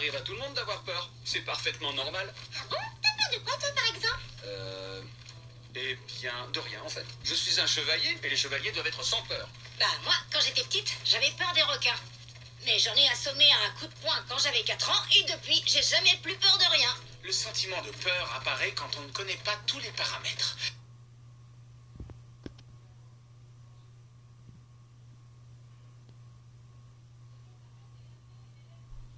arrive à tout le monde d'avoir peur. C'est parfaitement normal. Ah bon? T'as peur de quoi, toi, par exemple? Eh bien, de rien, en fait. Je suis un chevalier, et les chevaliers doivent être sans peur. Bah, moi, quand j'étais petite, j'avais peur des requins. Mais j'en ai assommé à un coup de poing quand j'avais 4 ans, et depuis, j'ai jamais plus peur de rien. Le sentiment de peur apparaît quand on ne connaît pas tous les paramètres.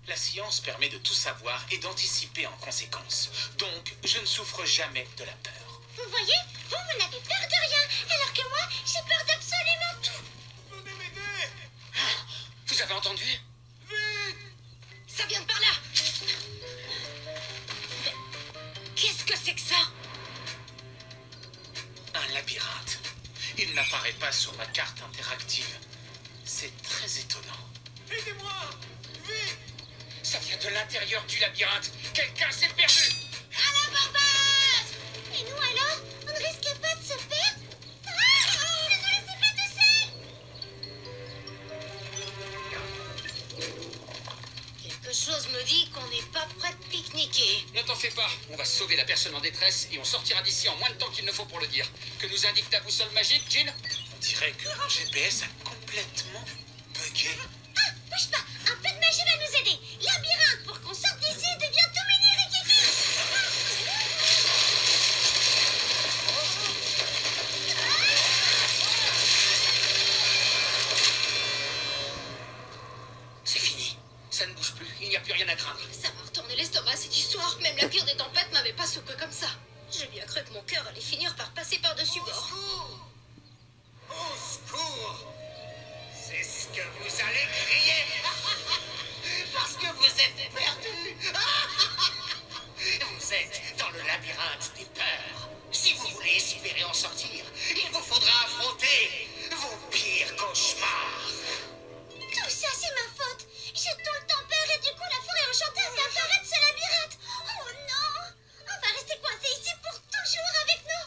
La science permet de tout savoir et d'anticiper en conséquence. Donc, je ne souffre jamais de la peur. Vous voyez, vous n'avez peur de rien, alors que moi, j'ai peur d'absolument tout. Venez m'aider! Vous avez entendu? Vite! Ça vient de par là. Mais qu'est-ce que c'est que ça? Un labyrinthe. Il n'apparaît pas sur ma carte interactive. C'est très étonnant. Aidez-moi! Vite! Ça vient de l'intérieur du labyrinthe. Quelqu'un s'est perdu. À la barbasse! Et nous alors? On ne risque pas de se perdre? Ah! Ne nous laissez pas tout seul! Quelque chose me dit qu'on n'est pas prêt de pique-niquer. Ne t'en fais pas. On va sauver la personne en détresse et on sortira d'ici en moins de temps qu'il ne faut pour le dire. Que nous indique ta boussole magique, Jean? On dirait que mon GPS a complètement bugué. Ah, bouge pas! Un peu de magie va nous aider. Labyrinthe pour qu'on sorte d'ici et devient tout mini Rikiki. C'est fini. Ça ne bouge plus. Il n'y a plus rien à craindre. Ça m'a retourné l'estomac cette histoire. Même la pire des tempêtes m'avait pas secoué comme ça. J'ai bien cru que mon cœur allait finir par passer par-dessus bord. Au secours! C'est ce que vous allez crier! Parce que vous êtes perdus! Vous êtes dans le labyrinthe des peurs. Si vous voulez espérer en sortir, il vous faudra affronter vos pires cauchemars. Tout ça, c'est ma faute. J'ai tout le temps peur et du coup, la forêt enchantée a fait apparaître ce labyrinthe. Oh non! On va rester coincé ici pour toujours avec nous.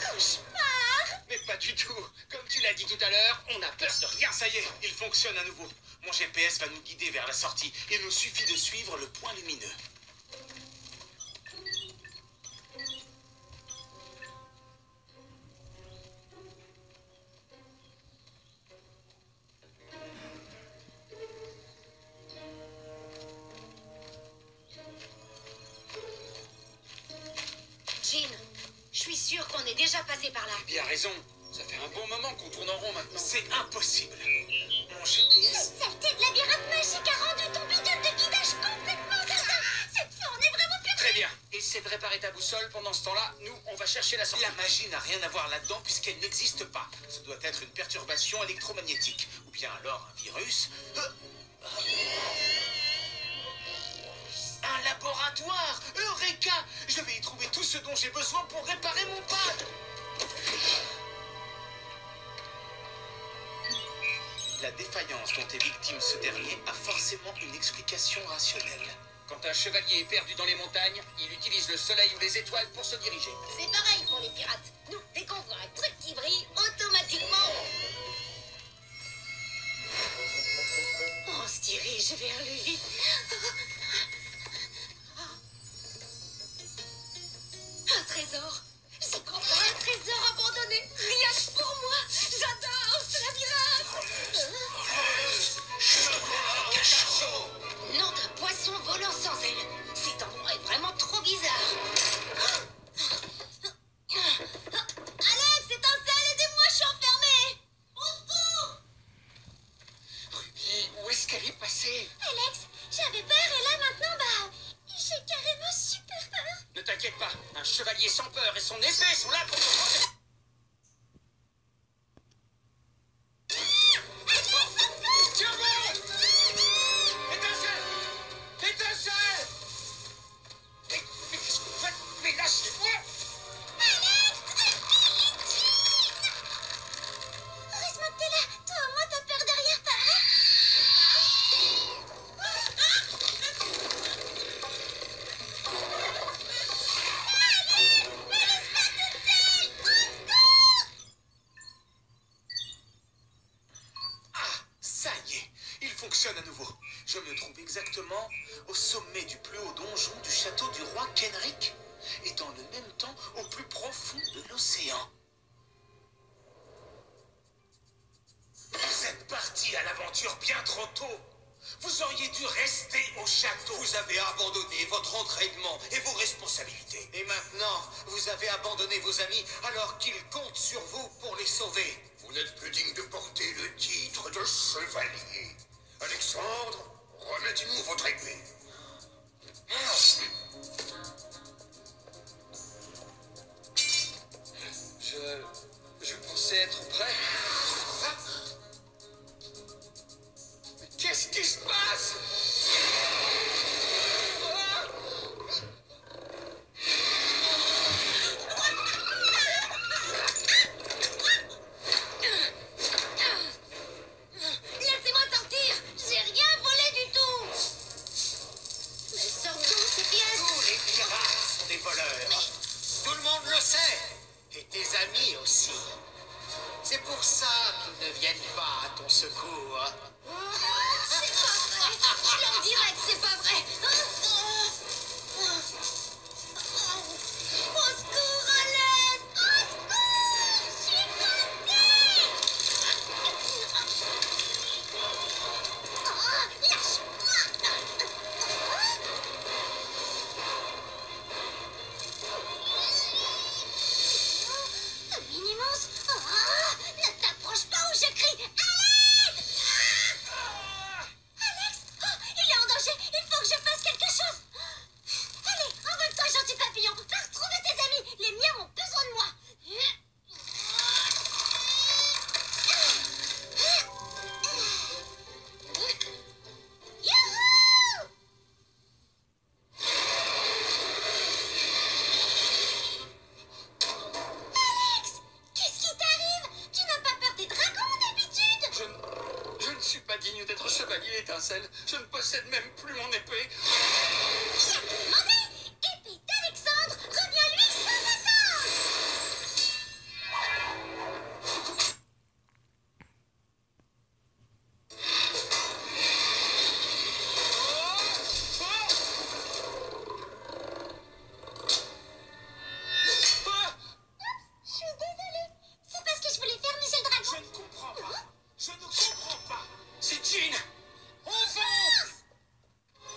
Cauchemar! Mais pas du tout. Comme tu l'as dit tout à l'heure, on a peur de rien. Ça y est, il fonctionne à nouveau. Mon GPS va nous guider vers la sortie. Il nous suffit de suivre le point lumineux. Jean, je suis sûre qu'on est déjà passé par là. Bien raison. Ça fait un bon moment qu'on tourne en rond maintenant. C'est impossible. Mon GPS... Cette saleté de labyrinthe magique a rendu ton bidule de guidage complètement zinzin. Cette fois, on est vraiment plus Très bien. Essaie de réparer ta boussole. Pendant ce temps-là, nous, on va chercher la sortie. La magie n'a rien à voir là-dedans puisqu'elle n'existe pas. Ce doit être une perturbation électromagnétique. Ou bien alors un virus. Un laboratoire! Eureka! Je vais y trouver tout ce dont j'ai besoin pour réparer mon pad! La défaillance dont est victime ce dernier a forcément une explication rationnelle. Quand un chevalier est perdu dans les montagnes, il utilise le soleil ou les étoiles pour se diriger. C'est pareil pour les pirates. Nous, dès qu'on voit un truc qui brille, automatiquement... On se dirige vers lui. Un trésor. J'y crois pas, un trésor abandonné. Rien que pour moi. J'adore ce labyrinthe. Nom d'un poisson volant sans aile. Cet endroit est vraiment trop bizarre. Alex, étincelle, aidez-moi, je suis enfermée. Au secours! Ruby, où est-ce qu'elle est passée? Alex, j'avais peur et là maintenant, j'ai carrément super peur. Ne t'inquiète pas, un chevalier sans peur et son épée sont là pour te protéger. Surveille! Étincelle! Étincelle! Mais qu'est-ce que vous faites? Mais lâchez-moi! Heureusement que t'es là. Toi, au moins, t'as peur de rien. nouveau. Je me trouve exactement au sommet du plus haut donjon du château du roi Kenric et dans le même temps au plus profond de l'océan. Vous êtes parti à l'aventure bien trop tôt. Vous auriez dû rester au château. Vous avez abandonné votre entraînement et vos responsabilités. Et maintenant, vous avez abandonné vos amis alors qu'ils comptent sur vous pour les sauver. Vous n'êtes plus digne de porter le titre de chevalier. Alexandre, remettez-nous votre épée. Je pensais être prêt. Mais qu'est-ce qui se passe? Laissez-moi sortir! J'ai rien volé du tout! Mais surtout, ces pièces... Tous les pirates sont des voleurs. Tout le monde le sait. Et tes amis aussi. C'est pour ça qu'ils ne viennent pas à ton secours. C'est pas vrai! Je leur dirai que c'est pas vrai! Au secours, à l'aide! Au secours! Je suis coincée! Lâche-moi! Minimos! Ne t'approche pas ou je crie! À l'aide! Alex! Il est en danger! Il faut que je fasse quelque chose! Allez, envole-toi, gentil papillon! Va retrouver tes amis! Les miens ont besoin de moi! Youhou! Alex! Qu'est-ce qui t'arrive? Tu n'as pas peur des dragons d'habitude? Je ne suis pas digne d'être chevalier, Étincelle. Je ne possède même plus mon épée. Qui a demandé? Épée d'Alexandre, reviens-lui sans attendre! Je suis désolée. C'est parce que je voulais faire Michel Je Dragon. ne comprends pas. Je ne comprends pas. C'est Jean. On Fonce! fonce.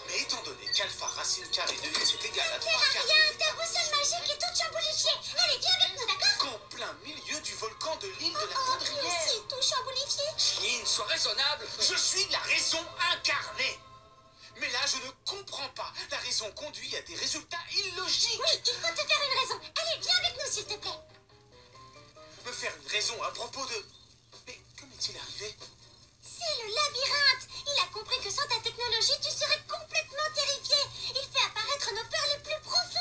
Mais étant donné qu'alpha racine carrée de x est égal à 3 Sert à quarts rien, ta boussole magique est toute chamboulifiée. Allez, viens avec nous, d'accord? qu'en plein milieu du volcan de l'île de la Oh, lui Poudrière. aussi, tout chamboulifié. Jean, sois raisonnable. Je suis la raison incarnée. Mais là, je ne comprends pas. La raison conduit à des résultats illogiques. Oui, il faut te faire une raison. Allez, viens avec nous, s'il te plaît. Me faire une raison à propos de... Mais comment est-il arrivé? C'est le labyrinthe. Il a compris que sans ta technologie, tu serais complètement terrifié. Il fait apparaître nos peurs les plus profondes.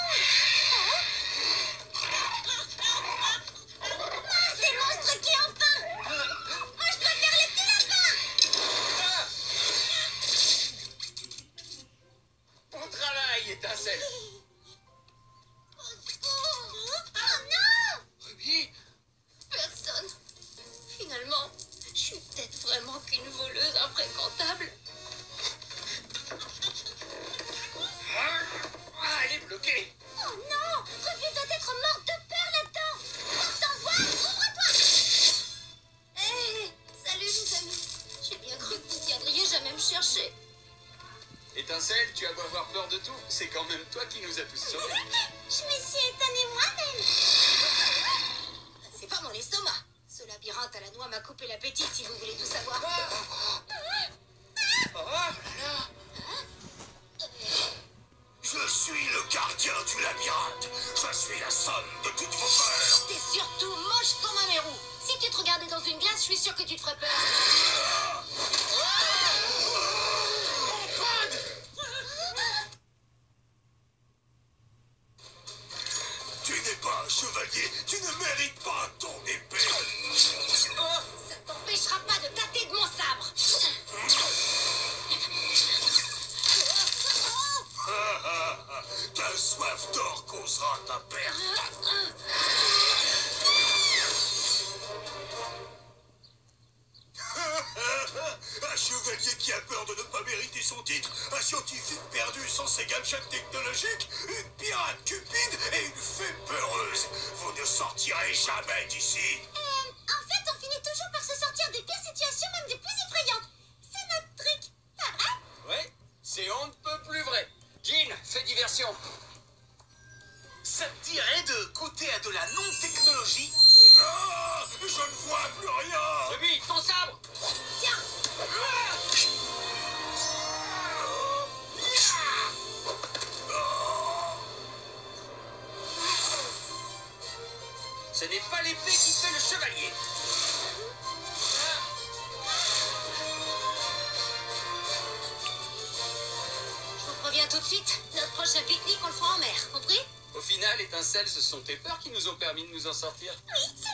Ah, ces monstres qui ont faim. Moi, je préfère les petits lapins. Bon travail, Étincelle. Au secours. Oh non! Ruby, Personne. Finalement, je suis peut-être vraiment qu'une voleuse infréquentable. elle est bloquée. Oh non! Ruby doit être morte de peur là-dedans! Porte en voie, ouvre-toi! Hé! Salut les amis! J'ai bien cru que vous viendriez jamais me chercher. Étincelle, tu as beau avoir peur de tout, c'est quand même toi qui nous as tous sauvés. Je me suis étonnée moi-même. C'est pas mon estomac. Ce labyrinthe à la noix m'a coupé l'appétit si vous voulez tout savoir. Oh là là. Je suis le gardien du labyrinthe. Je suis la somme de toutes vos peurs. T'es surtout moche comme un mérou. Si tu te regardais dans une glace, je suis sûre que tu te ferais peur. Tu n'es pas un chevalier. Tu ne mérites pas ton épée. Ça t'empêchera pas de tâter de mon sabre. Ta soif d'or causera ta perte. Un chevalier qui a peur de ne pas dit son titre, un scientifique perdu sans ses gadgets technologiques, une pirate cupide et une fée peureuse. Vous ne sortirez jamais d'ici. En fait, on finit toujours par se sortir des pires situations, même des plus effrayantes. C'est notre truc, pas vrai? Ouais, c'est on ne peut plus vrai. Jean, fais diversion. Ça te dirait de goûter à de la non-technologie? Non, je ne vois plus rien. Ruby, ton sabre. Tiens, Ce n'est pas l'épée qui fait le chevalier. je vous préviens tout de suite, notre prochain pique-nique, on le fera en mer, compris? Au final, étincelles, ce sont tes peurs qui nous ont permis de nous en sortir. Oui, c'est